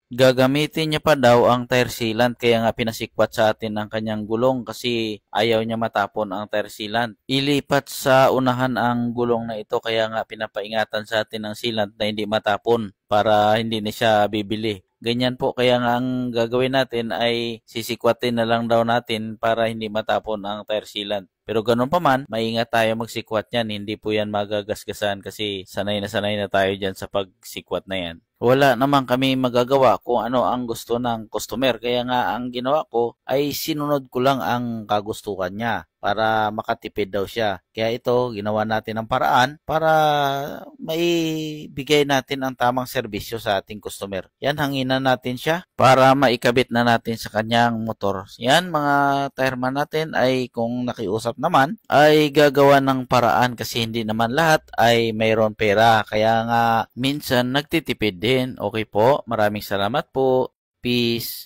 Gagamitin niya pa daw ang tire sealant kaya nga pinasikwat sa atin ang kanyang gulong kasi ayaw niya matapon ang tire sealant. Ilipat sa unahan ang gulong na ito kaya nga pinapaingatan sa atin ang sealant na hindi matapon para hindi na siya bibili. Ganyan po kaya nga ang gagawin natin ay sisikwatin na lang daw natin para hindi matapon ang tire sealant. Pero ganun pa man, maingat tayo magsikwat yan. Hindi po yan magagasgasan kasi sanay na tayo dyan sa pagsikwat na yan. Wala naman kami magagawa kung ano ang gusto ng customer. Kaya nga ang ginawa ko ay sinunod ko lang ang kagustuhan niya para makatipid daw siya. Kaya ito, ginawa natin ang paraan para maibigay natin ang tamang serbisyo sa ating customer. Yan, hanginan natin siya para maikabit na natin sa kanyang motor. Yan, mga tireman natin ay kung nakiusap naman ay gagawa ng paraan kasi hindi naman lahat ay mayroon pera. Kaya nga minsan nagtitipid din. Okay po, maraming salamat po. Peace.